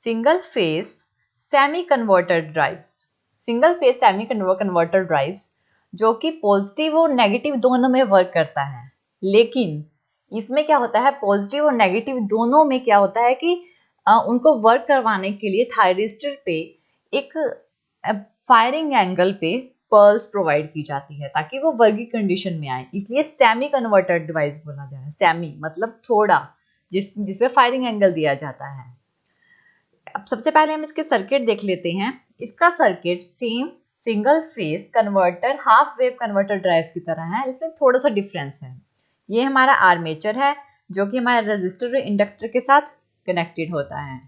Single phase semi converter drives. Single phase semi converter drives जो कि positive और negative दोनों में वर्क करता है, लेकिन इसमें क्या होता है, पॉजिटिव और नेगेटिव दोनों में क्या होता है कि उनको वर्क करवाने के लिए थायरिस्टर पे एक फायरिंग एंगल पे पल्स प्रोवाइड की जाती है ताकि वो वर्किंग कंडीशन में आए, इसलिए सेमी कन्वर्टर डिवाइस बोला जाता है। सेमी मतलब थोड़ा, जिसमें फायरिंग एंगल दिया जाता है। अब सबसे पहले हम इसके सर्किट देख लेते हैं। इसका circuit same single phase converter half wave converter drives की तरह है, इसमें थोड़ा सा डिफरेंस है। ये हमारा आर्मेचर है जो कि हमारे रजिस्टर और इंडक्टर के साथ कनेक्टेड होता है।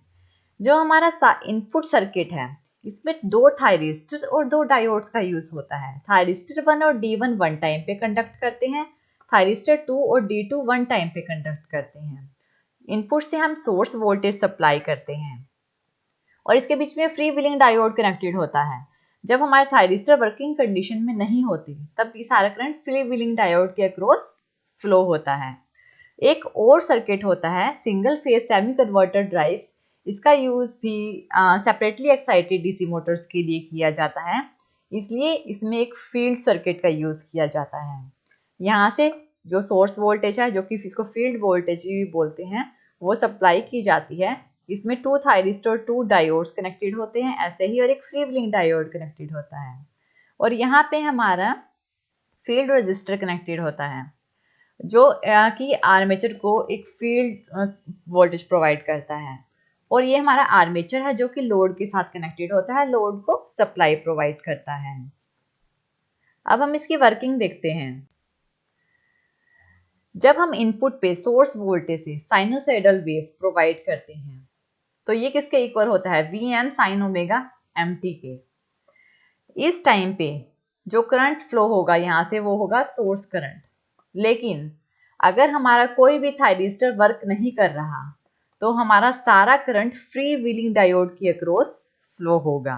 जो हमारा इनपुट सर्किट है, इसमें 2 थायरिस्टर और 2 डायोड्स का यूज होता है। थायरिस्टर 1 और D1 वन टाइम पे कंडक्ट करते हैं, थायरिस्टर 2 और D2 वन टाइम पे कंडक्ट करते हैं। इनपुट से हम सोर्स वोल्टेज सप्लाई करते हैं और इसके बीच में फ्री व्हीलिंग डायोड कनेक्टेड होता है। जब हमारे थायरिस्टर वर्किंग कंडीशन में नहीं होती तब ये सारा करंट फ्री व्हीलिंग डायोड के अक्रॉस फ्लो होता है। एक और सर्किट होता है single phase semi converter drives. इसका यूज भी सेपरेटली एक्साइटेड डीसी मोटर्स के लिए किया जाता है, इसलिए इसमें एक फील्ड सर्किट का यूज किया जाता है। यहाँ से जो सोर्स वोल्टेज है, जो कि इसको फील्ड वोल्टेज भी बोलते हैं, वो सप्लाई की जाती है। इसमें 2 थायरिस्टर 2 डायोड्स कनेक्टेड होते हैं ऐसे ही, और एक फ्री व्हीलिंग डायोड कनेक्टेड होता है। और यहाँ पे हमारा फील्ड रजिस्टर कनेक्टेड होता है जो कि आर्मेचर को एक फील्ड वोल्टेज प्रोवाइड करता है। और ये हमारा आर्मेचर है जो कि लोड के साथ कनेक्टेड होता है, लोड को सप्लाई प्रोवाइड करता है। अब हम इसकी वर्किंग देखते हैं। जब हम इनपुट पे सोर्स वोल्टेज से साइनोसॉइडल वेव प्रोवाइड करते हैं तो ये किसके इक्वल होता है, Vm sin ओमेगा mt के। इस टाइम पे जो करंट फ्लो होगा यहाँ से वो होगा सोर्स करंट, लेकिन अगर हमारा कोई भी थायरिस्टर वर्क नहीं कर रहा तो हमारा सारा करंट फ्री व्हीलिंग डायोड के अक्रॉस फ्लो होगा,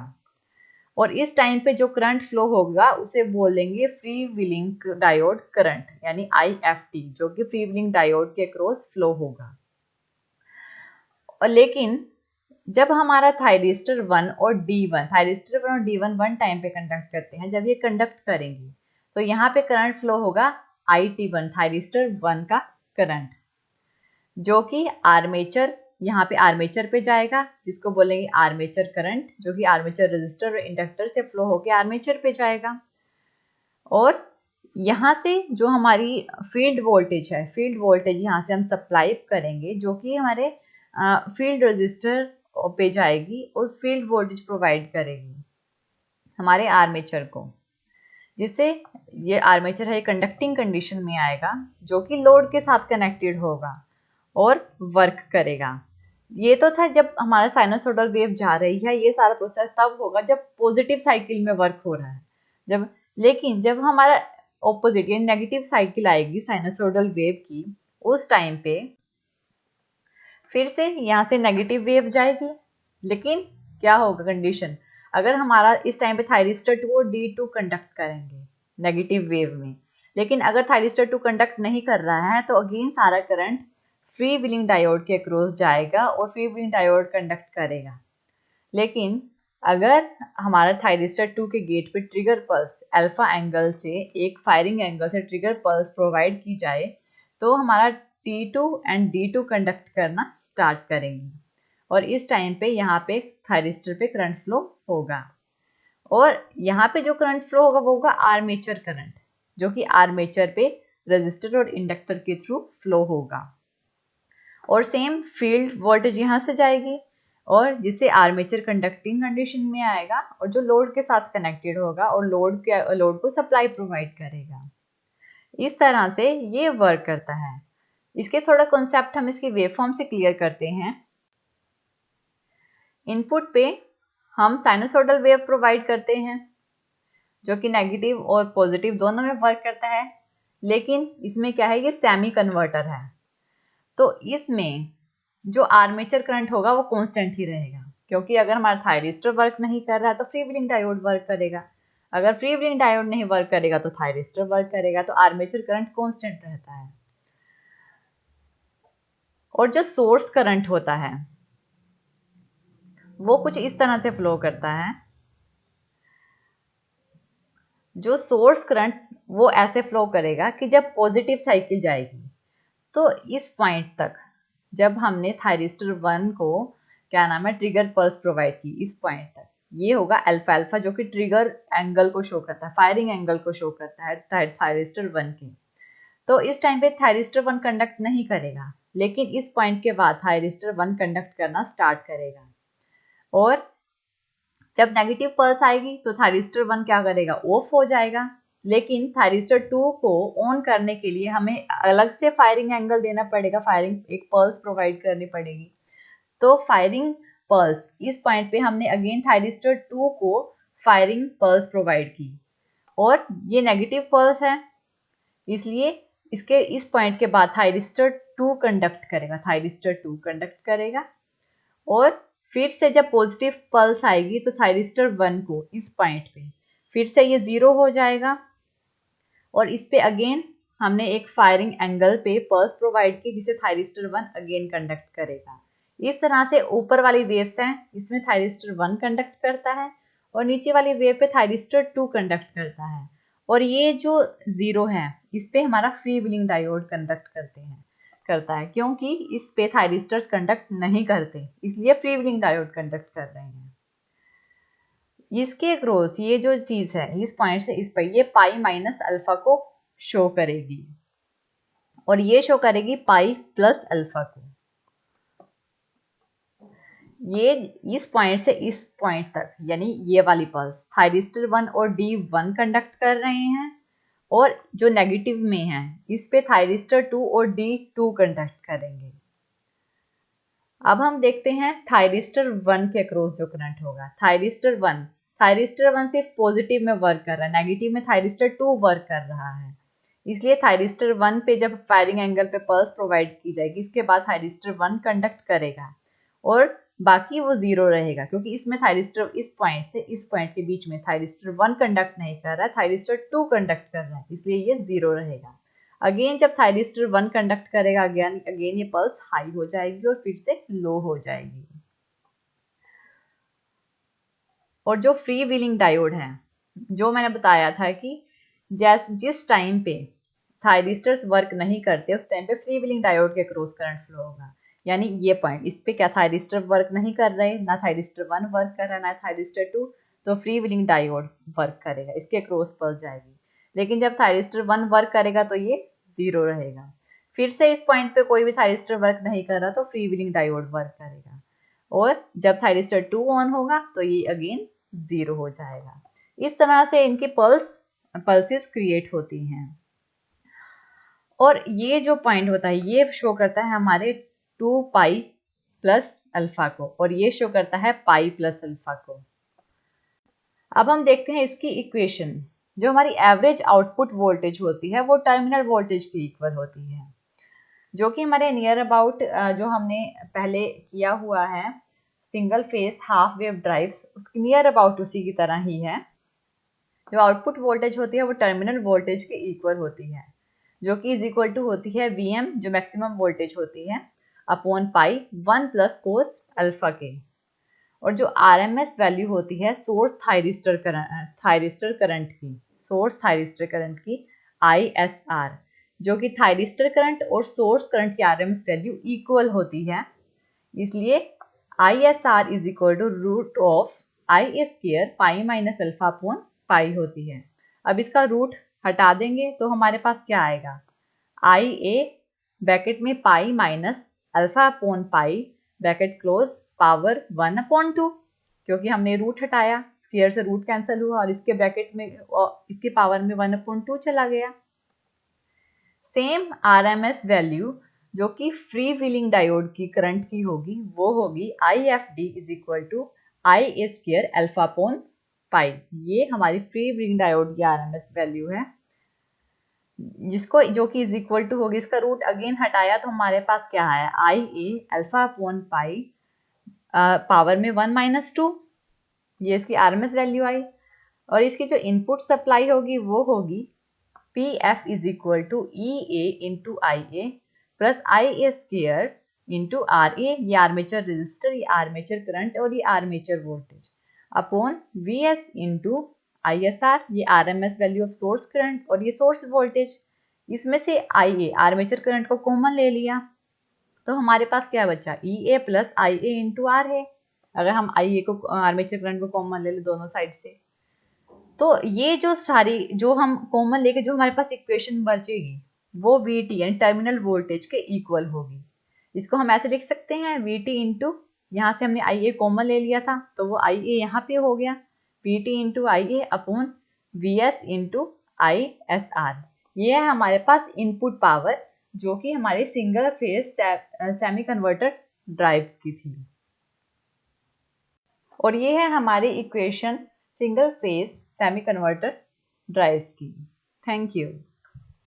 और इस टाइम पे जो करंट फ्लो होगा उसे बोलेंगे फ्री व्हीलिंग डायोड करंट, यानी IFT, जो कि फ्री व्हीलिंग डायोड के अक्रॉस फ्लो होगा। और लेकिन जब हमारा थायरिस्टर 1 और D1 वन टाइम पे कंडक्ट करते हैं, जब ये कंडक्ट करेंगे तो यहाँ पे करंट फ्लो होगा IT1, थायरिस्टर 1 का करंट, जो कि आर्मेचर, यहाँ पे आर्मेचर पे जाएगा, जिसको बोलेंगे आर्मेचर करंट, जो कि आर्मेचर रेजिस्टर और इंडक्टर से फ्लो होकर आर्मेचर पे जाएगा। और यहाँ से जो हमारी फील्ड वोल्टेज है, फील्ड वोल्टेज यहाँ से हम सप्लाई करेंगे जो कि हमारे फील्ड रजिस्टर पे जाएगी और फील्ड वोल्टेज प्रोवाइड करेगी हमारे आर्मेचर को, जिससे ये आर्मेचर है कंडक्टिंग कंडीशन में आएगा जो कि लोड के साथ कनेक्टेड होगा और वर्क करेगा। ये तो था जब हमारा साइनोसॉइडल वेव जा रही है, ये सारा प्रोसेस तब होगा जब पॉजिटिव साइकिल में वर्क हो रहा है। लेकिन जब हमारा ऑपोजिट यानी नेगेटिव साइकिल आएगी साइनोसॉइडल वेव की, उस टाइम पे फिर से यहाँ से नेगेटिव वेव जाएगी। लेकिन क्या होगा कंडीशन, अगर हमारा इस टाइम पे थायरिस्टर 2 और D2 कंडक्ट करेंगे नेगेटिव वेव में, लेकिन अगर थायरिस्टर 2 कंडक्ट नहीं कर रहा है तो अगेन सारा करंट फ्री व्हीलिंग डायोड के अक्रॉस जाएगा और फ्री व्हीलिंग डायोड कंडक्ट करेगा। लेकिन अगर हमारा थायरिस्टर 2 के गेट पे ट्रिगर पल्स अल्फा एंगल से एक फायरिंग एंगल से ट्रिगर पल्स प्रोवाइड की जाए तो हमारा T2 एंड D2 कंडक्ट करना स्टार्ट करेंगे, और इस टाइम पे यहाँ पे थायरिस्टर पे करंट फ्लो होगा। और यहाँ पे जो करंट फ्लो होगा वो होगा आर्मेचर करंट, जो कि आर्मेचर पे रेजिस्टर और इंडक्टर के थ्रू फ्लो होगा। और सेम फील्ड वोल्टेज यहाँ से जाएगी और जिससे आर्मेचर कंडक्टिंग कंडीशन में आएगा और जो लोड के साथ कनेक्टेड होगा और लोड को सप्लाई प्रोवाइड करेगा। इस तरह से ये वर्क करता है। इसके थोड़ा कॉन्सेप्ट हम इसकी वेवफॉर्म से क्लियर करते हैं। इनपुट पे हम साइनोसॉइडल वेव प्रोवाइड करते हैं जो कि नेगेटिव और पॉजिटिव दोनों में वर्क करता है, लेकिन इसमें क्या है, ये सेमी कन्वर्टर है, तो इसमें जो आर्मेचर करंट होगा वो कांस्टेंट ही रहेगा, क्योंकि अगर हमारा थायरिस्टर वर्क नहीं कर रहा है तो फ्री व्हीलिंग डायोड वर्क करेगा, अगर फ्री व्हीलिंग डायोड नहीं वर्क करेगा तो थायरिस्टर वर्क करेगा, तो आर्मेचर करंट कांस्टेंट रहता है। और जो सोर्स करंट होता है वो कुछ इस तरह से फ्लो करता है। जो सोर्स करंट वो ऐसे फ्लो करेगा कि जब पॉजिटिव साइकिल जाएगी तो इस पॉइंट तक, जब हमने थायरिस्टर 1 को क्या नाम है ट्रिगर पल्स प्रोवाइड की, इस पॉइंट तक ये होगा अल्फा अल्फा, जो कि ट्रिगर एंगल को शो करता है, फायरिंग एंगल को शो करता है थायरिस्टर 1 के। तो इस टाइम पे थायरिस्टर 1 कंडक्ट नहीं करेगा, लेकिन इस पॉइंट के बाद थायरिस्टर 1 कंडक्ट करना स्टार्ट करेगा। और जब नेगेटिव पल्स आएगी तो थायरिस्टर 1 क्या करेगा, ऑफ हो जाएगा। लेकिन थायरिस्टर 2 को ऑन करने के लिए हमें अलग से फायरिंग एंगल देना पड़ेगा, फायरिंग एक पल्स प्रोवाइड करनी पड़ेगी। तो फायरिंग पल्स इस पॉइंट पे हमने अगेन थायरिस्टर 2 को फायरिंग पल्स प्रोवाइड की, और ये नेगेटिव पल्स है, इसलिए इसके इस पॉइंट के बाद थायरिस्टर 2 कंडक्ट करेगा, थायरिस्टर 2 कंडक्ट करेगा। और फिर से जब पॉजिटिव पल्स आएगी तो थायरिस्टर 1 को इस पॉइंट पे फिर से ये 0 हो जाएगा, और इस पे अगेन हमने एक फायरिंग एंगल पे पल्स प्रोवाइड की जिसे थायरिस्टर 1 अगेन कंडक्ट करेगा। इस तरह से ऊपर वाली वेव्स हैं, इसमें थायरिस्टर 1 कंडक्ट करता है और नीचे वाली वेव पे थायरिस्टर 2 कंडक्ट करता है। और ये जो 0 है इस पे हमारा फ्री व्हीलिंग डायोड कंडक्ट करता है, क्योंकि इस पे थायरिस्टर्स कंडक्ट नहीं करते, इसलिए फ्री व्हीलिंग डायोड कंडक्ट कर रहे हैं। इसके क्रॉस ये जो चीज है इस पॉइंट से इस पर, ये पाई माइनस अल्फा को शो करेगी, और ये शो करेगी पाई प्लस अल्फा को। ये इस पॉइंट से इस पॉइंट तक, यानी ये वाली पल्स थायरिस्टर 1 और D1 कंडक्ट कर रहे हैं, और जो नेगेटिव में है इस पे थायरिस्टर 2 और D2 कंडक्ट करेंगे। अब हम देखते हैं थायरिस्टर 1 के अक्रॉस जो करंट होगा। थायरिस्टर 1 सिर्फ पॉजिटिव में वर्क कर रहा है, नेगेटिव में थायरिस्टर 2 वर्क कर रहा है, इसलिए थायरिस्टर 1 पे जब फायरिंग एंगल पे पल्स प्रोवाइड की जाएगी इसके बाद थायरिस्टर 1 कंडक्ट करेगा, और बाकी वो 0 रहेगा, क्योंकि इसमें थायरिस्टर इस पॉइंट से इस पॉइंट के बीच में थायरिस्टर 1 कंडक्ट नहीं कर रहा है, थायरिस्टर 2 कंडक्ट कर रहा है, इसलिए ये 0 रहेगा। अगेन जब थायरिस्टर 1 कंडक्ट करेगा अगेन ये पल्स हाई हो जाएगी और फिर से लो हो जाएगी। और जो फ्री व्हीलिंग डायोड है, जो मैंने बताया था कि जिस टाइम पे थायरिस्टर्स वर्क नहीं करते उस टाइम पे फ्री व्हीलिंग डायोड के क्रॉस करंट फ्लो होगा। यानी ये पॉइंट, इस पे क्या थायरिस्टर वर्क नहीं कर रहे, ना थायरिस्टर 1 वर्क कर रहा है ना थायरिस्टर 2, तो फ्री व्हीलिंग डायोड वर्क करेगा, इसके क्रॉस पल्स जाएगी। लेकिन जब थायरिस्टर 1 वर्क करेगा तो ये 0 रहेगा। फिर से इस पॉइंट पे कोई भी थायरिस्टर वर्क नहीं कर रहा तो फ्री व्हीलिंग डायोड वर्क करेगा, और जब थायरिस्टर 2 ऑन होगा तो ये अगेन 0 हो जाएगा। इस तरह से इनकी पल्सेस क्रिएट होती हैं। और ये जो पॉइंट होता है ये शो करता है हमारे 2 पाई प्लस अल्फा को, और ये शो करता है पाई प्लस अल्फा को। अब हम देखते हैं इसकी इक्वेशन। जो हमारी एवरेज आउटपुट वोल्टेज होती है वो टर्मिनल वोल्टेज के इक्वल होती है, जो कि हमारे नियर अबाउट जो हमने पहले किया हुआ है single phase half wave drives, उसकी नियर अबाउट उसी की तरह ही है। जो आउटपुट वोल्टेज होती है वो टर्मिनल वोल्टेज के इक्वल होती है, जो कि इज इक्वल टू होती है Vm, जो मैक्सिमम वोल्टेज होती है, upon pi 1 plus cos alpha के। और जो RMS वैल्यू होती है सोर्स थायरिस्टर करंट की, सोर्स थायरिस्टर करंट की ISR, जो कि थायरिस्टर करंट और सोर्स करंट की RMS वैल्यू इक्वल होती है, इसलिए ISR is equal to root of I square pi minus alpha upon pi होती है। अब इसका रूट हटा देंगे तो हमारे पास क्या आएगा, IA ब्रैकेट में पाई माइनस अल्फा अपॉन पाई ब्रैकेट क्लोज पावर 1/2, क्योंकि हमने रूट हटाया, स्क्वायर से रूट कैंसिल हुआ और इसके ब्रैकेट में इसके पावर में 1/2 चला गया। सेम RMS वैल्यू जो कि फ्री व्हीलिंग डायोड की करंट की होगी वो होगी IFD is equal to I square alpha upon pi. ये हमारी फ्री व्हीलिंग डायोड की RMS वैल्यू है, जिसको जो कि इज इक्वल टू होगी, इसका रूट अगेन हटाया तो हमारे पास क्या है, IA अल्फा अपॉन पाई पावर में 1-2, ये इसकी RMS वैल्यू आई। और इसकी जो इनपुट सप्लाई होगी वो होगी PF is equal to EA into IA plus IA square into R A, ये आर्मेचर रेजिस्टर, ये आर्मेचर करंट और ये armature voltage, upon V S into I S R, ये R M S value of source current और ये source voltage. इसमें से I A armature current को कॉमन ले लिया तो हमारे पास क्या बचा, E A plus I A into R है। अगर हम आई ए को आर्मेचर करंट को कॉमन ले लें दोनों साइड से, तो ये जो सारी जो हम कॉमन लेके जो हमारे पास इक्वेशन बचेगी वो वी टी यानी टर्मिनल वोल्टेज के इक्वल होगी। इसको हम ऐसे लिख सकते हैं वी टी इंटू, यहाँ से हमने आई ए कॉमन ले लिया था तो वो आई ए यहाँ पे हो गया, V T into I A upon V S into I S R. ये है हमारे पास इनपुट पावर जो कि हमारे single phase semi converter drives की थी। और ये है हमारी equation single phase semi converter drives की। Thank you.